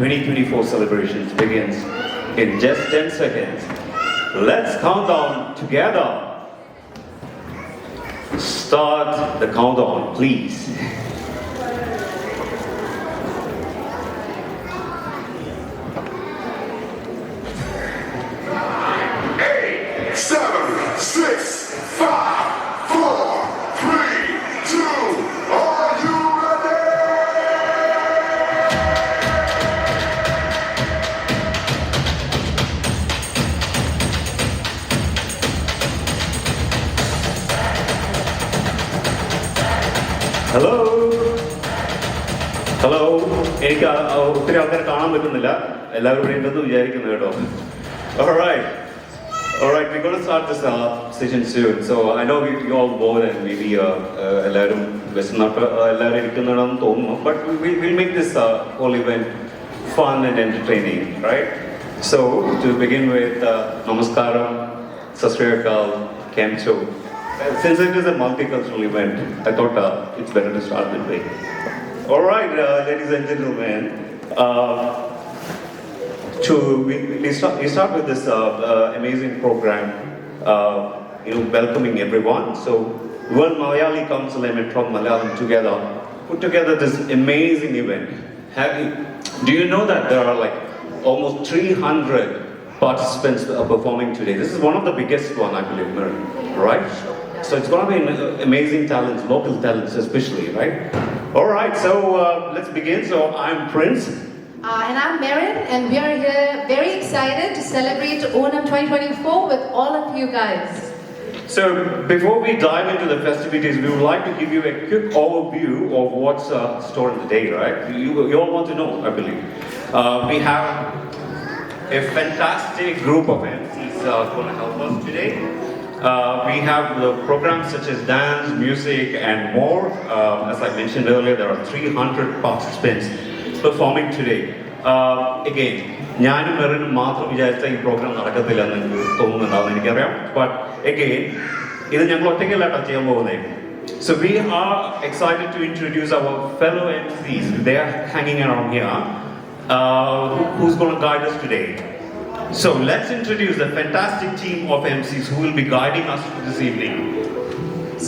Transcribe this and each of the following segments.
2024 celebrations begins in just 10 seconds. Let's count down together. Start the countdown, please. 7, 6, 5, 4, 3, 2, are you ready? Hello hello എനിക്ക് ഒത്തിരി ആൾക്കാരെ കാണാൻ പറ്റുന്നില്ല എല്ലാവരും ഇവിടെ ഉണ്ടെന്ന് വിചാരിക്കുന്നു കേട്ടോ. Alright, we're going to start this session soon. So I know you all bored and maybe എല്ലാവരും എല്ലാവരും ഇരിക്കുന്നുണ്ടെന്ന് തോന്നുന്നു. But we'll make this whole event fun and entertaining, right? So to begin with, Namaskaram, Sat Sri Akal, Kemcho. Since it is a multicultural event, I thought it's better to start that way. Alright, ladies and gentlemen. We start with this amazing program, welcoming everyone. So, World Malayali Council and Metro Malayalam together put together this amazing event. Do you know that there are like almost 300 participants performing today? This is one of the biggest one, I believe, right? So it's going to be amazing talents, local talents especially, right? Alright, so let's begin. So I'm Prince. And I'm Marin, and we are here very excited to celebrate Onam 2024 with all of you guys. So before we dive into the festivities, we would like to give you a quick overview of what's stored in the day, right? You all want to know, I believe. We have a fantastic group of MCs going to help us today. We have the programs such as dance, music, and more. As I mentioned earlier, there are 300 participants performing today. Again, ഞാനും മെറിനും മാത്രം വിചാരിച്ച ഈ programme നടക്കത്തില്ല എന്ന് എനിക്ക് തോന്നുന്നുണ്ടാവും എനിക്കറിയാം. But again, ഇത് ഞങ്ങൾ ഒറ്റയ്ക്കല്ലാട്ടോ ചെയ്യാൻ പോകുന്നത്. So we are excited to introduce our fellow MCs. They are hanging around here. Who's going to guide us today? So let's introduce the fantastic team of MCs who will be guiding us this evening.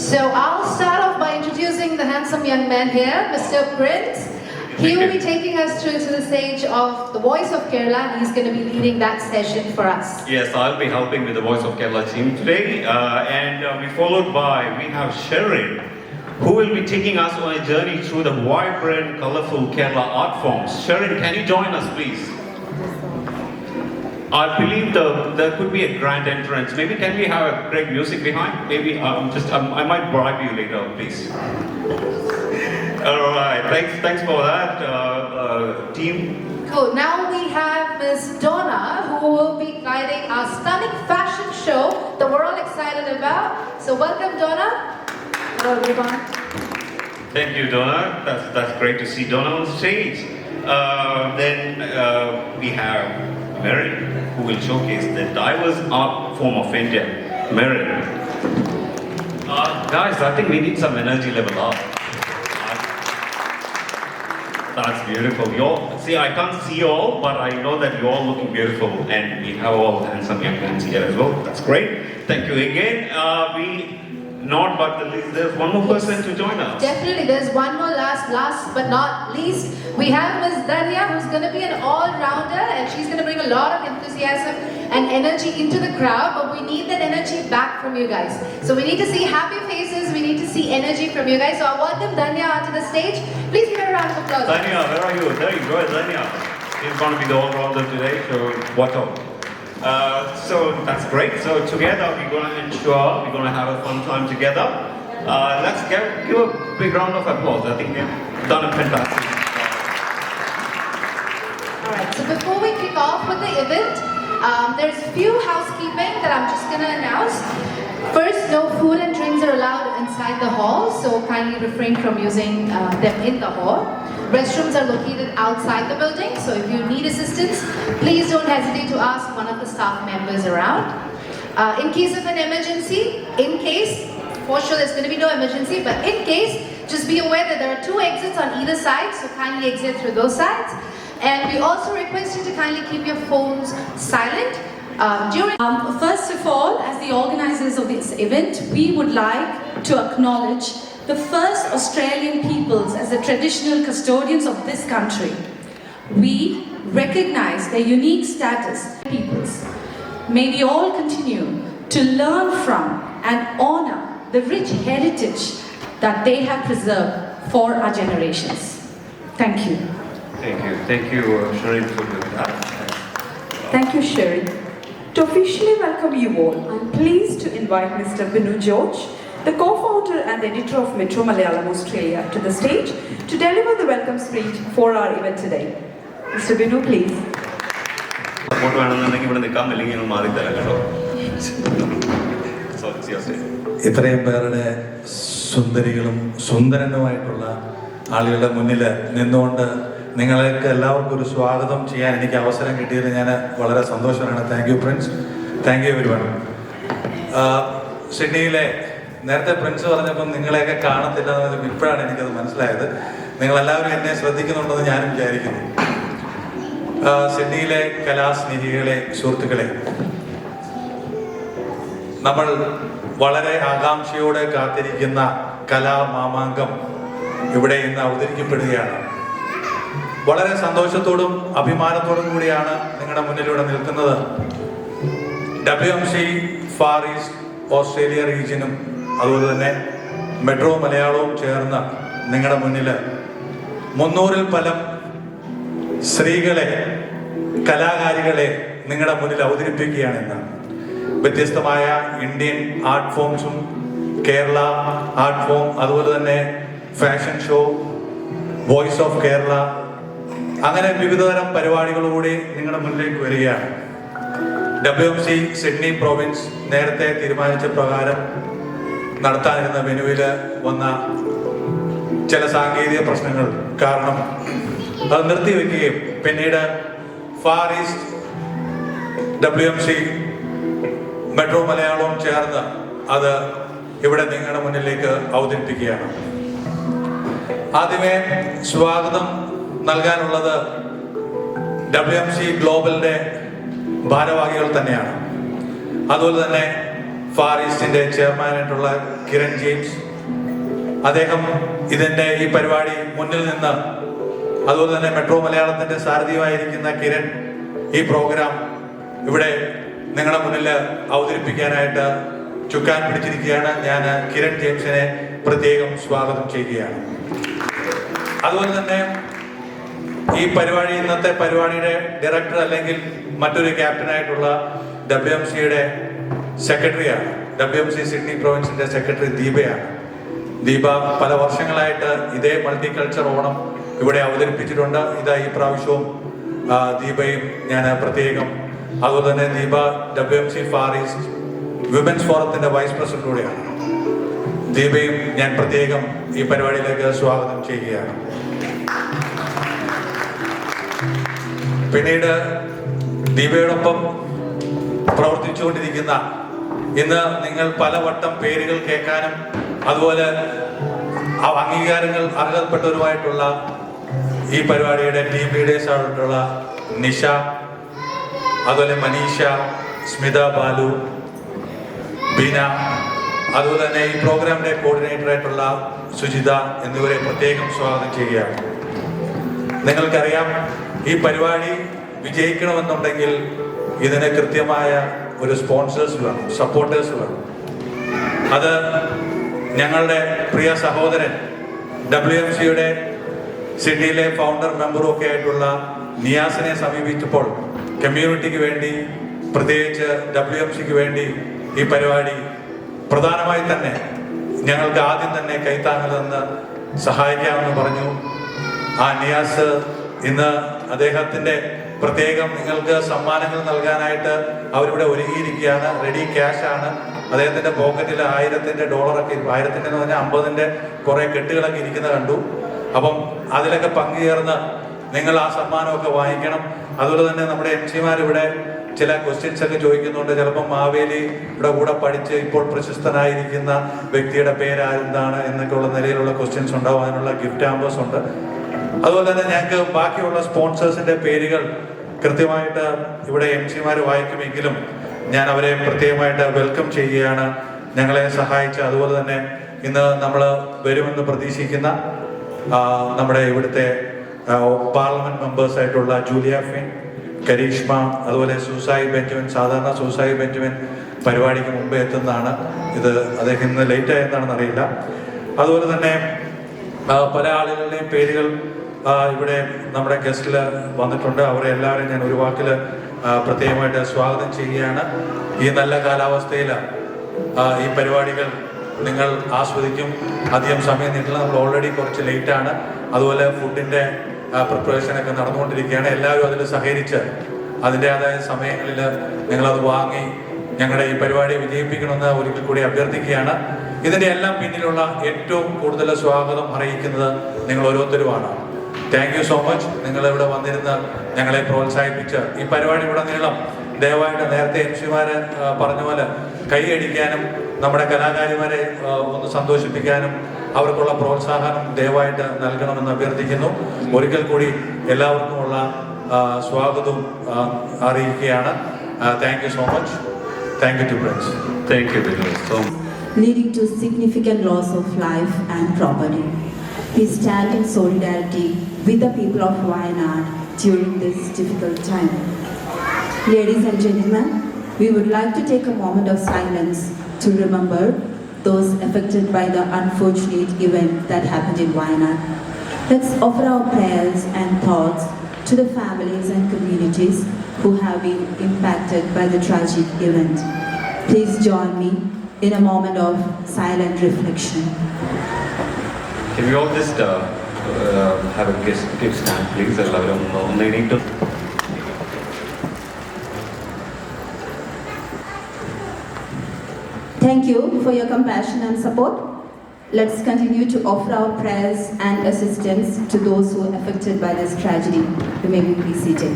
So I'll start off by introducing the handsome young man here, Mr. Prince. He will be taking us through to the stage of the Voice of Kerala. He's going to be leading that session for us. Yes, I'll be helping with the Voice of Kerala team today. And we followed by, we have Sherin, who will be taking us on a journey through the vibrant, colorful Kerala art forms. Sherin, can you join us, please? I believe there could be a grand entrance. Maybe can we have a great music behind? Maybe I might bribe you later, please. All right, thanks for that, team. Cool. Now we have Ms. Donna, who will be guiding our stunning fashion show that we're all excited about. So welcome, Donna. Hello, everyone. Thank you, Donna. That's great to see Donna on stage. Then we have Marin, who will showcase the diverse art form of India. Marin. Guys, I think we need some energy level up. That's beautiful. See, I can't see you all, but I know that you're all looking beautiful, and we have all handsome young men here as well. That's great. Thank you again. Not but the least, there's one more person to join us. Definitely, there's one more last but not least. We have Ms. Danya, who's going to be an all-rounder, and she's going to bring a lot of enthusiasm and energy into the crowd, but we need that energy back from you guys. So we need to see happy faces, we need to see energy from you guys. So I welcome Danya onto the stage. Please give her a round of applause. Danya, where are you? There you go, Danya. She's going to be the all-rounder today, so watch out. So that's great. So together we're going to ensure we're going to have a fun time together. Let's give a big round of applause. I think they've done a fantastic job. Alright, so before we kick off with the event, there's a few housekeeping that I'm just going to announce. First, no food and drinks are allowed inside the hall, so kindly refrain from using them in the hall. Restrooms are located outside the building, so if you need assistance, please don't hesitate to ask one of the staff members around. In case of an emergency, for sure there's going to be no emergency, but in case, just be aware that there are 2 exits on either side, so kindly exit through those sides. And we also request you to kindly keep your phones silent during. First of all, as the organizers of this event, we would like to acknowledge the first Australian peoples as the traditional custodians of this country. We recognize their unique status as peoples. May we all continue to learn from and honor the rich heritage that they have preserved for our generations. Thank you. Thank you, Sharif, for that. Thank you, Sherry. To officially welcome you all, I'm pleased to invite Mr. Binu George, the co-founder and editor of Metro Malayalam Australia, to the stage to deliver the welcome speech for our event today. Mr. Binu, please. Support വേണമെന്നുണ്ടെങ്കിൽ ഇവിടെ നിൽക്കാം, അല്ലെങ്കിൽ നിങ്ങൾ മാറി തരാം കേട്ടോ. So it's your stage. ഇത്രയും പേരുടെ സുന്ദരികളും സുന്ദരനുമായിട്ടുള്ള ആളുകളുടെ മുന്നിൽ നിന്നുകൊണ്ട് നിങ്ങൾക്ക് എല്ലാവർക്കും ഒരു സ്വാഗതം ചെയ്യാൻ എനിക്ക് അവസരം കിട്ടിയതിൽ ഞാൻ വളരെ സന്തോഷമാണ്. Thank you Prince, thank you everyone. സിഡ്നിയിലെ നേരത്തെ പ്രിൻസ് പറഞ്ഞപ്പം നിങ്ങളെയൊക്കെ കാണത്തില്ല എന്ന് ഇപ്പോഴാണ് എനിക്കത് മനസ്സിലായത്. നിങ്ങളെല്ലാവരും എന്നെ ശ്രദ്ധിക്കുന്നുണ്ടെന്ന് ഞാനും വിചാരിക്കുന്നു. സിഡ്നിയിലെ കലാസ്നേഹികളെ, സുഹൃത്തുക്കളെ, നമ്മൾ വളരെ ആകാംക്ഷയോടെ കാത്തിരിക്കുന്ന കലാമാമാങ്കം ഇവിടെ ഇന്ന് അവതരിക്കപ്പെടുകയാണ്. വളരെ സന്തോഷത്തോടും അഭിമാനത്തോടും കൂടിയാണ് നിങ്ങളുടെ മുന്നിലൂടെ നിൽക്കുന്നത്. WMC ഫാർ ഈസ്റ്റ് ഓസ്ട്രേലിയ റീജിയനും അതുപോലെ തന്നെ മെട്രോ മലയാളവും ചേർന്ന് നിങ്ങളുടെ മുന്നിൽ 300-ൽ പരം സ്ത്രീകളെ, കലാകാരികളെ നിങ്ങളുടെ മുന്നിൽ അവതരിപ്പിക്കുകയാണെന്ന്. വ്യത്യസ്തമായ ഇന്ത്യൻ ആർട്ട് ഫോംസും കേരള ആർട്ട് ഫോം, അതുപോലെ തന്നെ fashion show, voice of Kerala, അങ്ങനെ വിവിധതരം പരിപാടികളോടെ നിങ്ങളുടെ മുന്നിലേക്ക് വരികയാണ്. WMC സിഡ്നി പ്രോവിൻസ് നേരത്തെ തീരുമാനിച്ച പ്രകാരം നടത്താനിരുന്ന വെനുവിൽ വന്ന ചില സാങ്കേതിക പ്രശ്നങ്ങൾ കാരണം അത് നിർത്തിവെക്കുകയും പിന്നീട് ഫാർ ഈസ്റ്റ് WMC മെട്രോ മലയാളവും ചേർന്ന് അത് ഇവിടെ നിങ്ങളുടെ മുന്നിലേക്ക് അവതരിപ്പിക്കുകയാണ്. ആദ്യമേ സ്വാഗതം നൽകാനുള്ളത് WMC ഗ്ലോബലിന്റെ ഭാരവാഹികൾ തന്നെയാണ്. അതുപോലെ തന്നെ ഫാർ ഈസ്റ്റിന്റെ ചെയർമാനായിട്ടുള്ള കിരൺ ജെയിംസ്, അദ്ദേഹം ഇതിന്റെ ഈ പരിപാടി മുന്നിൽ നിന്ന്, അതുപോലെ തന്നെ മെട്രോ മലയാളത്തിന്റെ സാരഥിയായിരിക്കുന്ന കിരൺ ഈ പ്രോഗ്രാം ഇവിടെ നിങ്ങളുടെ മുന്നിൽ അവതരിപ്പിക്കാനായിട്ട് ചുക്കാൻ പിടിച്ചിരിക്കുകയാണ്. ഞാൻ കിരൺ ജെയിംസിനെ പ്രത്യേകം സ്വാഗതം ചെയ്യുകയാണ്. അതുപോലെ തന്നെ ഈ പരിപാടി, ഇന്നത്തെ പരിപാടിയുടെ ഡയറക്ടർ അല്ലെങ്കിൽ മറ്റൊരു ക്യാപ്റ്റനായിട്ടുള്ള WMCയുടെ സെക്രട്ടറിയാണ്, WMC സിഡ്നി പ്രൊവിൻസിന്റെ സെക്രട്ടറി ദീപയാണ്. ദീപ പല വർഷങ്ങളായിട്ട് ഇതേ മൾട്ടി കൾച്ചർ ഓണം ഇവിടെ അവതരിപ്പിച്ചിട്ടുണ്ട്. ഇതാ ഈ പ്രാവശ്യവും ദീപയും ഞാൻ പ്രത്യേകം, അതുപോലെ തന്നെ Deepa WMC far east women's ഫോറത്തിന്റെ വൈസ് പ്രസിഡന്റ് കൂടെയാണ്. ദീപയും ഞാൻ പ്രത്യേകം ഈ പരിപാടിയിലേക്ക് സ്വാഗതം ചെയ്യുകയാണ്. പിന്നീട് ദീപയോടൊപ്പം പ്രവർത്തിച്ചുകൊണ്ടിരിക്കുന്ന, ഇന്ന് നിങ്ങൾ പലവട്ടം പേരുകൾ കേൾക്കാനും അതുപോലെ അംഗീകാരങ്ങൾ അർഹതപ്പെട്ടവരുമായിട്ടുള്ള ഈ പരിപാടിയുടെ ടീം ലീഡേഴ്സ് ആയിട്ടുള്ള നിഷ, അതുപോലെ മനീഷ, സ്മിത ബാലു, ബീന, അതുപോലെ തന്നെ ഈ പ്രോഗ്രാമിന്റെ കോർഡിനേറ്റർ ആയിട്ടുള്ള സുജിത എന്നിവരെ പ്രത്യേകം സ്വാഗതം ചെയ്യുകയാണ്. നിങ്ങൾക്കറിയാം, ഈ പരിപാടി വിജയിക്കണമെന്നുണ്ടെങ്കിൽ ഇതിന് കൃത്യമായ ഒരു സ്പോൺസേഴ്സ് വേണം, സപ്പോർട്ടേഴ്സ് വേണം. അത് ഞങ്ങളുടെ പ്രിയ സഹോദരൻ WMCയുടെ സിഡ്നിയിലെ ഫൗണ്ടർ മെമ്പറും ഒക്കെ ആയിട്ടുള്ള നിയാസിനെ സമീപിച്ചപ്പോൾ കമ്മ്യൂണിറ്റിക്ക് വേണ്ടി, പ്രത്യേകിച്ച് WMCക്ക് വേണ്ടി ഈ പരിപാടി പ്രധാനമായി തന്നെ ഞങ്ങൾക്ക് ആദ്യം തന്നെ കൈത്താങ്ങൽ തന്ന് സഹായിക്കാമെന്ന് പറഞ്ഞു. ആ നിയാസ് ഇന്ന് അദ്ദേഹത്തിന്റെ പ്രത്യേകം നിങ്ങൾക്ക് സമ്മാനങ്ങൾ നൽകാനായിട്ട് അവരിവിടെ ഒരുങ്ങിയിരിക്കുകയാണ്. റെഡി ക്യാഷ് ആണ്. അദ്ദേഹത്തിന്റെ പോക്കറ്റിൽ $1000 1000 എന്ന് പറഞ്ഞാൽ 50 കുറെ കെട്ടുകളൊക്കെ ഇരിക്കുന്ന കണ്ടു. അപ്പം അതിലൊക്കെ പങ്കുചേർന്ന് നിങ്ങൾ ആ സമ്മാനമൊക്കെ വാങ്ങിക്കണം. അതുപോലെ തന്നെ നമ്മുടെ MC-മാർ ഇവിടെ ചില ക്വസ്റ്റ്യൻസ് ഒക്കെ ചോദിക്കുന്നുണ്ട്. ചിലപ്പോൾ മാവേലിയുടെ കൂടെ പഠിച്ച് ഇപ്പോൾ പ്രശസ്തനായിരിക്കുന്ന വ്യക്തിയുടെ പേരെന്താണ് എന്നൊക്കെ ഉള്ള നിലയിലുള്ള ക്വസ്റ്റ്യൻസ് ഉണ്ടാവും. അതിനുള്ള ഗിഫ്റ്റ് ആമ്പേഴ്സ് ഉണ്ട്. അതുപോലെ തന്നെ ഞങ്ങൾക്ക് ബാക്കിയുള്ള സ്പോൺസേഴ്സിന്റെ പേരുകൾ കൃത്യമായിട്ട് ഇവിടെ MC-മാർ വായിക്കുമെങ്കിലും ഞാൻ അവരെ പ്രത്യേകമായിട്ട് വെൽക്കം ചെയ്യുകയാണ്. ഞങ്ങളെ സഹായിച്ച, അതുപോലെ തന്നെ ഇന്ന് നമ്മൾ വരുമെന്ന് പ്രതീക്ഷിക്കുന്ന നമ്മുടെ ഇവിടുത്തെ പാർലമെന്റ് മെമ്പേഴ്സ് ആയിട്ടുള്ള ജൂലിയ ഫിൻ, കരീഷ്മ, അതുപോലെ സൂസായി ബെഞ്ചമിൻ. സാധാരണ സൂസായി ബെഞ്ചമിൻ പരിപാടിക്ക് മുമ്പേ എത്തുന്നതാണ്. അദ്ദേഹം ഇന്ന് ലേറ്റ് ആയെന്നാണെന്ന് അറിയില്ല. അതുപോലെ തന്നെ പല ആളുകളുടെയും പേരുകൾ ഇവിടെ നമ്മുടെ ഗസ്റ്റിൽ വന്നിട്ടുണ്ട്. അവരെ എല്ലാവരെയും ഞാൻ ഒരു വാക്കിൽ പ്രത്യേകമായിട്ട് സ്വാഗതം ചെയ്യുകയാണ്. ഈ നല്ല കാലാവസ്ഥയിൽ ഈ പരിപാടികൾ നിങ്ങൾ ആസ്വദിക്കും. അധികം സമയം നീട്ടില്ല. നമ്മൾ ഓൾറെഡി കുറച്ച് ലേറ്റാണ്. അതുപോലെ ഫുഡിൻ്റെ പ്രിപ്പറേഷനൊക്കെ നടന്നുകൊണ്ടിരിക്കുകയാണ്. എല്ലാവരും അതിൽ സഹകരിച്ച് അതിൻ്റെതായ സമയങ്ങളിൽ നിങ്ങളത് വാങ്ങി ഞങ്ങളുടെ ഈ പരിപാടി വിജയിപ്പിക്കണമെന്ന് ഒരിക്കൽ കൂടി അഭ്യർത്ഥിക്കുകയാണ്. ഇതിൻ്റെ എല്ലാം പിന്നിലുള്ള ഏറ്റവും കൂടുതൽ സ്വാഗതം അറിയിക്കുന്നത് നിങ്ങൾ ഓരോരുത്തരുമാണ്. Thank you so much. നിങ്ങളിവിടെ വന്നിരുന്ന് ഞങ്ങളെ പ്രോത്സാഹിപ്പിച്ച് ഈ പരിപാടി ഇവിടെ നീളം ദയവായിട്ട് നേരത്തെ MC-മാർ പറഞ്ഞ പോലെ കൈയടിക്കാനും നമ്മുടെ കലാകാരിമാരെ ഒന്ന് സന്തോഷിപ്പിക്കാനും അവർക്കുള്ള പ്രോത്സാഹനം ദയവായിട്ട് നൽകണമെന്ന് അഭ്യർത്ഥിക്കുന്നു. ഒരിക്കൽ കൂടി എല്ലാവർക്കുമുള്ള സ്വാഗതവും അറിയിക്കുകയാണ്. Thank you so much. Thank you to friends. Thank you, Binu. So, leading to significant loss of life and property. We stand in solidarity with the people of Wayanad during this difficult time. Ladies and gentlemen, we would like to take a moment of silence to remember those affected by the unfortunate event that happened in Wayanad. Let's offer our prayers and thoughts to the families and communities who have been impacted by the tragic event. Please join me in a moment of silent reflection. can we all just have a give stand, please? എല്ലാവരും ഒന്ന് എണീറ്റ്. Thank you for your compassion and support. Let's continue to offer our prayers and assistance to those who are affected by this tragedy. You may be please seated.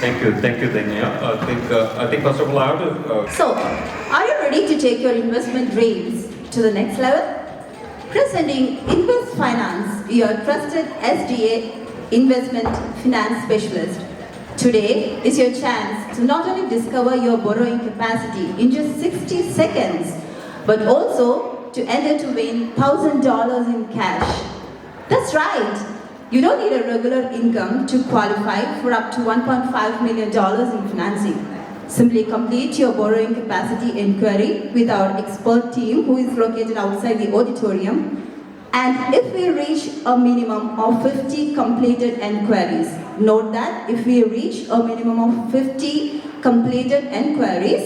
Thank you, Danya. I think first of all I have to. So, are you ready to take your investment dreams to the next level? Presenting Invest Finance, your trusted SDA investment finance specialist. Today is your chance to not only discover your borrowing capacity in just 60 seconds, but also to enter to win $1,000 in cash. That's right. You don't need a regular income to qualify for up to $1.5 million in financing. Simply complete your borrowing capacity inquiry with our expert team who is located outside the auditorium. And if we reach a minimum of 50 completed enquiries, note that if we reach a minimum of 50 completed enquiries,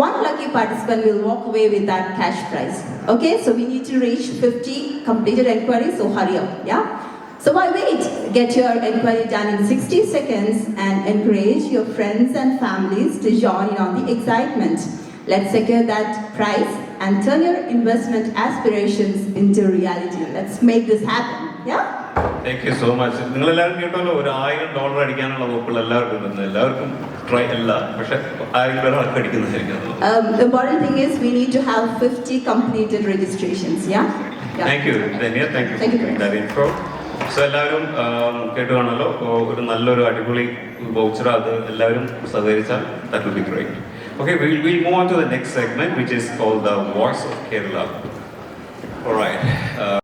one lucky participant will walk away with that cash prize. Okay, so we need to reach 50 completed enquiries, so hurry up, yeah? So why wait? Get your enquiry done in 60 seconds and encourage your friends and families to join in on the excitement. Let's secure that prize and turn your investment aspirations into reality. Let's make this happen, yeah? Thank you so much. നിങ്ങളെല്ലാവരും കേട്ടല്ലോ, $1,000 അടിക്കാനുള്ള വകുപ്പുകൾ എല്ലാവർക്കും ഉണ്ട്. എല്ലാവർക്കും try അല്ല, പക്ഷെ $1,000 അടിക്കുന്നതായിരിക്കും. The important thing is we need to have 50 completed registrations, yeah? Thank you Dhanya. Thank you for that info. So എല്ലാവരും കേട്ടു കാണല്ലോ. ഒരു നല്ലൊരു അടിപൊളി വൗച്ചർ, അത് എല്ലാവരും സഹകരിച്ചാൽ that will be great. Okay, we'll move on to the next segment, which is called the Voice of Kerala. All right.